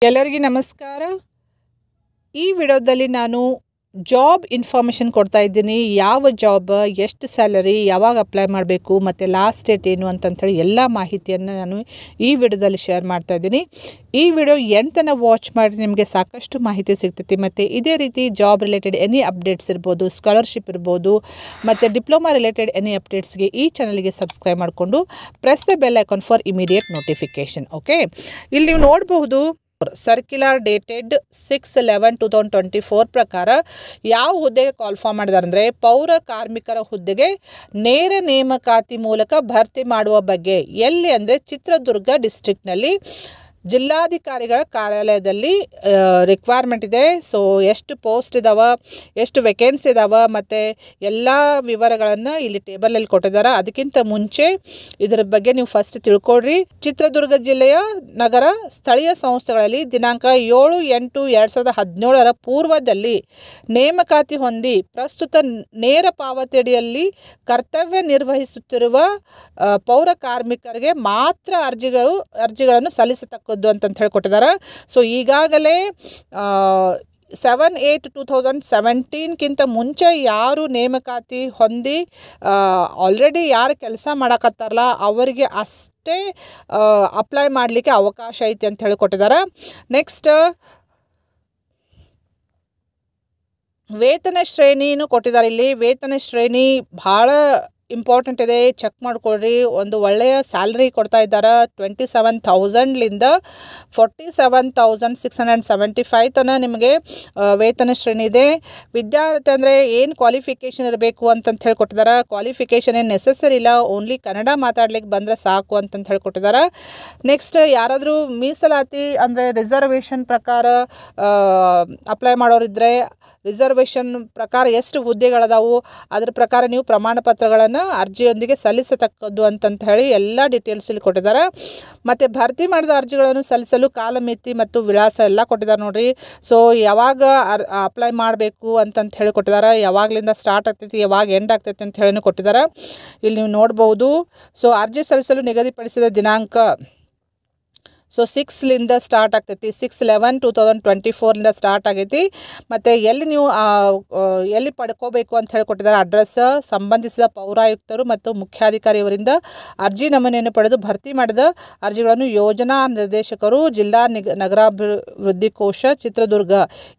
ಎಲ್ಲರಿಗೂ ನಮಸ್ಕಾರ. ಈ ವಿಡಿಯೋದಲ್ಲಿ ನಾನು ಜಾಬ್ ಇನ್ಫಾರ್ಮೇಷನ್ ಕೊಡ್ತಾ ಇದ್ದೀನಿ. ಯಾವ ಜಾಬ್, ಎಷ್ಟು ಸ್ಯಾಲರಿ, ಯಾವಾಗ ಅಪ್ಲೈ ಮಾಡಬೇಕು ಮತ್ತು ಲಾಸ್ಟ್ ಡೇಟ್ ಏನು ಅಂತಂಥೇಳಿ ಎಲ್ಲ ಮಾಹಿತಿಯನ್ನು ನಾನು ಈ ವಿಡಿಯೋದಲ್ಲಿ ಶೇರ್ ಮಾಡ್ತಾ ಇದ್ದೀನಿ. ಈ ವಿಡಿಯೋ ಎಂಟನ್ನು ವಾಚ್ ಮಾಡಿ ನಿಮಗೆ ಸಾಕಷ್ಟು ಮಾಹಿತಿ ಸಿಗ್ತೈತಿ. ಮತ್ತು ಇದೇ ರೀತಿ ಜಾಬ್ ರಿಲೇಟೆಡ್ ಎನಿ ಅಪ್ಡೇಟ್ಸ್ ಇರ್ಬೋದು, ಸ್ಕಾಲರ್ಶಿಪ್ ಇರ್ಬೋದು, ಮತ್ತು ಡಿಪ್ಲೊಮಾ ರಿಲೇಟೆಡ್ ಎನಿ ಅಪ್ಡೇಟ್ಸ್ಗೆ ಈ ಚಾನಲ್ಗೆ ಸಬ್ಸ್ಕ್ರೈಬ್ ಮಾಡಿಕೊಂಡು press the bell icon for immediate notification. Okay, ಇಲ್ಲಿ ನೀವು ನೋಡಬಹುದು ಸರ್ಕ್ಯುಲರ್ ಡೇಟೆಡ್ 6/11/2024 ಪ್ರಕಾರ ಯಾವ ಹುದ್ದೆಗೆ ಕಾಲ್ ಫಾರ್ಮ್ ಮಾಡಿದ್ದಾರೆ ಅಂದರೆ ಪೌರ ಕಾರ್ಮಿಕರ ಹುದ್ದೆಗೆ ನೇರ ನೇಮಕಾತಿ ಮೂಲಕ ಭರ್ತಿ ಮಾಡುವ ಬಗ್ಗೆ. ಎಲ್ಲಿ ಅಂದರೆ ಚಿತ್ರದುರ್ಗ ಡಿಸ್ಟ್ರಿಕ್ಟ್ನಲ್ಲಿ ಜಿಲ್ಲಾಧಿಕಾರಿಗಳ ಕಾರ್ಯಾಲಯದಲ್ಲಿ ರಿಕ್ವೈರ್ಮೆಂಟ್ ಇದೆ. ಸೊ ಎಷ್ಟು ಪೋಸ್ಟ್ ಇದಾವೆ, ಎಷ್ಟು ವೇಕೆನ್ಸಿ ಇದಾವೆ ಮತ್ತು ಎಲ್ಲ ವಿವರಗಳನ್ನು ಇಲ್ಲಿ ಟೇಬಲಲ್ಲಿ ಕೊಟ್ಟಿದ್ದಾರೆ. ಅದಕ್ಕಿಂತ ಮುಂಚೆ ಇದರ ಬಗ್ಗೆ ನೀವು ಫಸ್ಟ್ ತಿಳ್ಕೊಳ್ರಿ. ಚಿತ್ರದುರ್ಗ ಜಿಲ್ಲೆಯ ನಗರ ಸ್ಥಳೀಯ ಸಂಸ್ಥೆಗಳಲ್ಲಿ ದಿನಾಂಕ 7/8/2017 ಪೂರ್ವದಲ್ಲಿ ನೇಮಕಾತಿ ಹೊಂದಿ ಪ್ರಸ್ತುತ ನೇರ ಪಾವತಿಯಡಿಯಲ್ಲಿ ಕರ್ತವ್ಯ ನಿರ್ವಹಿಸುತ್ತಿರುವ ಪೌರ ಕಾರ್ಮಿಕರಿಗೆ ಮಾತ್ರ ಅರ್ಜಿಗಳನ್ನು ಸಲ್ಲಿಸತಕ್ಕದ್ದು ಅಂತ ಹೇಳ್ಕೊಟ್ಟಿದ್ದಾರೆ. ಸೊ ಈಗಾಗಲೇ 7/8/2017 ಮುಂಚೆ ಯಾರು ನೇಮಕಾತಿ ಹೊಂದಿ ಆಲ್ರೆಡಿ ಯಾರು ಕೆಲಸ ಮಾಡಕತ್ತಾರಲ್ಲ ಅವರಿಗೆ ಅಷ್ಟೇ ಅಪ್ಲೈ ಮಾಡಲಿಕ್ಕೆ ಅವಕಾಶ ಐತಿ ಅಂತ ಹೇಳಿಕೊಟ್ಟಿದ್ದಾರೆ. ನೆಕ್ಸ್ಟ್ ವೇತನ ಶ್ರೇಣಿನೂ ಕೊಟ್ಟಿದ್ದಾರೆ. ಇಲ್ಲಿ ವೇತನ ಶ್ರೇಣಿ ಭಾಳ ಇಂಪಾರ್ಟೆಂಟ್ ಇದೆ, ಚೆಕ್ ಮಾಡ್ಕೊಳ್ರಿ. ಒಂದು ಒಳ್ಳೆಯ ಸ್ಯಾಲ್ರಿ ಕೊಡ್ತಾ ಇದ್ದಾರೆ. 27,000ಲಿಂದ 47,675 ತನಕ ನಿಮಗೆ ವೇತನ ಶ್ರೇಣಿ ಇದೆ. ವಿದ್ಯಾರ್ಥಿ ಅಂದರೆ ಏನು ಕ್ವಾಲಿಫಿಕೇಷನ್ ಇರಬೇಕು ಅಂತಂತ ಹೇಳ್ಕೊಟ್ಟಿದ್ದಾರೆ. ಕ್ವಾಲಿಫಿಕೇಷನ್ ಏನು ನೆಸೆಸರಿ ಇಲ್ಲ, ಓನ್ಲಿ ಕನ್ನಡ ಮಾತಾಡ್ಲಿಕ್ಕೆ ಬಂದರೆ ಸಾಕು ಅಂತಂತ ಹೇಳ್ಕೊಟ್ಟಿದ್ದಾರೆ. ನೆಕ್ಸ್ಟ್ ಯಾರಾದರೂ ಮೀಸಲಾತಿ ಅಂದರೆ ರಿಸರ್ವೇಷನ್ ಪ್ರಕಾರ ಅಪ್ಲೈ ಮಾಡೋರಿದ್ದರೆ ರಿಸರ್ವೇಷನ್ ಪ್ರಕಾರ ಎಷ್ಟು ಹುದ್ದೆಗಳದಾವು ಅದ್ರ ಪ್ರಕಾರ ನೀವು ಪ್ರಮಾಣ ಪತ್ರಗಳನ್ನು ಅರ್ಜಿಯೊಂದಿಗೆ ಸಲ್ಲಿಸತಕ್ಕದ್ದು ಅಂತಂತ ಹೇಳಿ ಎಲ್ಲ ಡೀಟೇಲ್ಸ್ ಇಲ್ಲಿ ಕೊಟ್ಟಿದ್ದಾರೆ. ಮತ್ತು ಭರ್ತಿ ಮಾಡಿದ ಅರ್ಜಿಗಳನ್ನು ಸಲ್ಲಿಸಲು ಕಾಲಮಿತಿ ಮತ್ತು ವಿಳಾಸ ಎಲ್ಲ ಕೊಟ್ಟಿದ್ದಾರೆ ನೋಡಿರಿ. ಸೊ ಯಾವಾಗ ಅಪ್ಲೈ ಮಾಡಬೇಕು ಅಂತಂತ ಹೇಳಿ ಕೊಟ್ಟಿದ್ದಾರೆ, ಯಾವಾಗಲಿಂದ ಸ್ಟಾರ್ಟ್ ಆಗ್ತೈತಿ, ಯಾವಾಗ ಎಂಡ್ ಆಗ್ತೈತಿ ಅಂತ ಹೇಳಿ ಕೊಟ್ಟಿದ್ದಾರೆ. ಇಲ್ಲಿ ನೀವು ನೋಡ್ಬೋದು. ಸೊ ಅರ್ಜಿ ಸಲ್ಲಿಸಲು ನಿಗದಿಪಡಿಸಿದ ದಿನಾಂಕ 6ಲಿಂದ ಸ್ಟಾರ್ಟ್ ಆಗ್ತೈತಿ. 6/11/2024 ಸ್ಟಾರ್ಟ್ ಆಗೈತಿ. ಮತ್ತು ಎಲ್ಲಿ ನೀವು ಎಲ್ಲಿ ಪಡ್ಕೋಬೇಕು ಅಂತ ಹೇಳಿಕೊಟ್ಟಿದ್ದಾರೆ ಅಡ್ರೆಸ್, ಸಂಬಂಧಿಸಿದ ಪೌರಾಯುಕ್ತರು ಮತ್ತು ಮುಖ್ಯಾಧಿಕಾರಿಯವರಿಂದ ಅರ್ಜಿ ನಮೂನೆಯನ್ನು ಪಡೆದು ಭರ್ತಿ ಮಾಡಿದ ಅರ್ಜಿಗಳನ್ನು ಯೋಜನಾ ನಿರ್ದೇಶಕರು ಜಿಲ್ಲಾ ನಗರಾಭಿವೃದ್ಧಿ ಕೋಶ ಚಿತ್ರದುರ್ಗ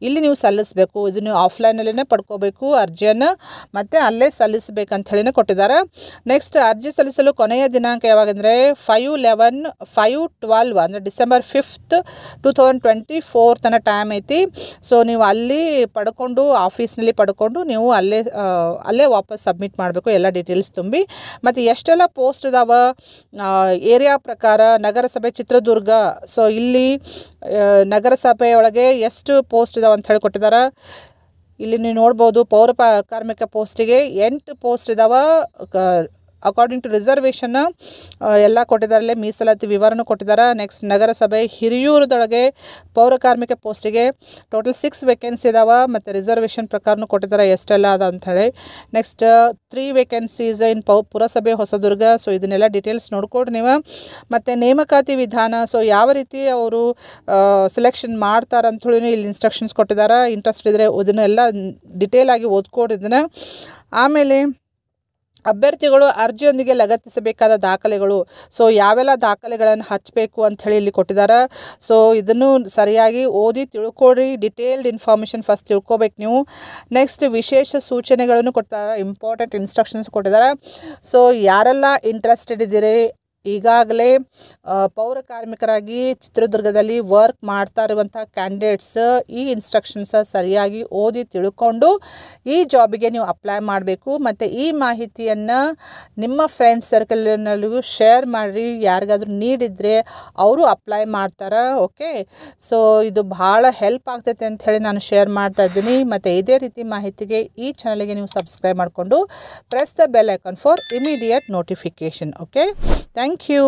ಇಲ್ಲಿ ನೀವು ಸಲ್ಲಿಸಬೇಕು. ಇದು ನೀವು ಆಫ್ಲೈನಲ್ಲೇ ಪಡ್ಕೋಬೇಕು ಅರ್ಜಿಯನ್ನು, ಮತ್ತು ಅಲ್ಲೇ ಸಲ್ಲಿಸಬೇಕಂತ ಹೇಳಿನೇ ಕೊಟ್ಟಿದ್ದಾರೆ. ನೆಕ್ಸ್ಟ್ ಅರ್ಜಿ ಸಲ್ಲಿಸಲು ಕೊನೆಯ ದಿನಾಂಕ ಯಾವಾಗಂದರೆ 5/11/5/12 ಅಂದರೆ December 5th 2024 ತನಕ ಟೈಮ್ ಐತಿ. ಸೊ ನೀವು ಅಲ್ಲಿ ಪಡ್ಕೊಂಡು ಆಫೀಸ್ನಲ್ಲಿ ಪಡ್ಕೊಂಡು ನೀವು ಅಲ್ಲೇ ವಾಪಸ್ ಸಬ್ಮಿಟ್ ಮಾಡಬೇಕು ಎಲ್ಲ ಡೀಟೇಲ್ಸ್ ತುಂಬಿ. ಮತ್ತು ಎಷ್ಟೆಲ್ಲ ಪೋಸ್ಟ್ ಇದಾವೆ ಏರಿಯಾ ಪ್ರಕಾರ ನಗರಸಭೆ ಚಿತ್ರದುರ್ಗ. ಸೊ ಇಲ್ಲಿ ನಗರಸಭೆಯೊಳಗೆ ಎಷ್ಟು ಪೋಸ್ಟ್ ಇದಾವೆ ಅಂತ ಹೇಳಿಕೊಟ್ಟಿದ್ದಾರೆ. ಇಲ್ಲಿ ನೀವು ನೋಡ್ಬೋದು ಪೌರ ಕಾರ್ಮಿಕ ಪೋಸ್ಟಿಗೆ 8 ಪೋಸ್ಟ್ ಇದಾವೆ. ಅಕಾರ್ಡಿಂಗ್ ಟು ರಿಸರ್ವೇಷನ್ ಎಲ್ಲ ಕೊಟ್ಟಿದ್ದಾರೆ. ಮೀಸಲಾತಿ ವಿವರನೂ ಕೊಟ್ಟಿದ್ದಾರೆ. ನೆಕ್ಸ್ಟ್ ನಗರಸಭೆ ಹಿರಿಯೂರದೊಳಗೆ ಪೌರ ಕಾರ್ಮಿಕ ಪೋಸ್ಟಿಗೆ ಟೋಟಲ್ 6 ವೇಕೆನ್ಸಿ ಇದಾವೆ. ಮತ್ತು ರಿಸರ್ವೇಷನ್ ಪ್ರಕಾರನೂ ಕೊಟ್ಟಿದ್ದಾರೆ ಎಷ್ಟೆಲ್ಲ ಅದ ಅಂಥೇಳಿ. ನೆಕ್ಸ್ಟ್ 3 ವೇಕೆನ್ಸೀಸ್ ಇನ್ ಪುರಸಭೆ ಹೊಸದುರ್ಗ. ಸೊ ಇದನ್ನೆಲ್ಲ ಡೀಟೇಲ್ಸ್ ನೋಡ್ಕೊಡ್ರಿ ನೀವು. ಮತ್ತು ನೇಮಕಾತಿ ವಿಧಾನ, ಸೊ ಯಾವ ರೀತಿ ಅವರು ಸೆಲೆಕ್ಷನ್ ಮಾಡ್ತಾರೆ ಅಂಥೇಳಿ ಇಲ್ಲಿ ಇನ್ಸ್ಟ್ರಕ್ಷನ್ಸ್ ಕೊಟ್ಟಿದ್ದಾರೆ. ಇಂಟ್ರೆಸ್ಟ್ ಇದ್ದರೆ ಇದನ್ನೆಲ್ಲ ಡೀಟೇಲ್ ಆಗಿ ಓದ್ಕೊಡ್ರಿ ಇದನ್ನು. ಆಮೇಲೆ ಅಭ್ಯರ್ಥಿಗಳು ಅರ್ಜಿಯೊಂದಿಗೆ ಲಗತ್ತಿಸಬೇಕಾದ ದಾಖಲೆಗಳು, ಸೊ ಯಾವೆಲ್ಲ ದಾಖಲೆಗಳನ್ನು ಹಚ್ಚಬೇಕು ಅಂಥೇಳಿ ಇಲ್ಲಿ ಕೊಟ್ಟಿದ್ದಾರೆ. ಸೊ ಇದನ್ನು ಸರಿಯಾಗಿ ಓದಿ ತಿಳ್ಕೊಳ್ರಿ. ಡಿಟೇಲ್ಡ್ ಇನ್ಫಾರ್ಮೇಷನ್ ಫಸ್ಟ್ ತಿಳ್ಕೊಬೇಕು ನೀವು. ನೆಕ್ಸ್ಟ್ ವಿಶೇಷ ಸೂಚನೆಗಳನ್ನು ಕೊಡ್ತಾರೆ, ಇಂಪಾರ್ಟೆಂಟ್ ಇನ್ಸ್ಟ್ರಕ್ಷನ್ಸ್ ಕೊಟ್ಟಿದ್ದಾರೆ. ಸೊ ಯಾರೆಲ್ಲ ಇಂಟ್ರೆಸ್ಟೆಡ್ ಇದ್ದೀರಿ, ಈಗಾಗಲೇ ಪೌರ ಕಾರ್ಮಿಕರಾಗಿ ಚಿತ್ರದುರ್ಗದಲ್ಲಿ ವರ್ಕ್ ಮಾಡ್ತಾ ಇರುವಂಥ ಕ್ಯಾಂಡಿಡೇಟ್ಸ್ ಈ ಇನ್ಸ್ಟ್ರಕ್ಷನ್ಸ್ ಸರಿಯಾಗಿ ಓದಿ ತಿಳ್ಕೊಂಡು ಈ ಜಾಬಿಗೆ ನೀವು ಅಪ್ಲೈ ಮಾಡಬೇಕು. ಮತ್ತು ಈ ಮಾಹಿತಿಯನ್ನು ನಿಮ್ಮ ಫ್ರೆಂಡ್ಸ್ ಸರ್ಕಲ್ನಲ್ಲಿಗೂ ಶೇರ್ ಮಾಡಿರಿ. ಯಾರಿಗಾದ್ರೂ ನೀಡಿದರೆ ಅವರು ಅಪ್ಲೈ ಮಾಡ್ತಾರೆ. ಓಕೆ, ಸೊ ಇದು ಭಾಳ ಹೆಲ್ಪ್ ಆಗ್ತೈತೆ ಅಂಥೇಳಿ ನಾನು ಶೇರ್ ಮಾಡ್ತಾ ಇದ್ದೀನಿ. ಮತ್ತು ಇದೇ ರೀತಿ ಮಾಹಿತಿಗೆ ಈ ಚಾನಲ್ಗೆ ನೀವು ಸಬ್ಸ್ಕ್ರೈಬ್ ಮಾಡಿಕೊಂಡು press the bell icon for immediate notification. Okay, thank you.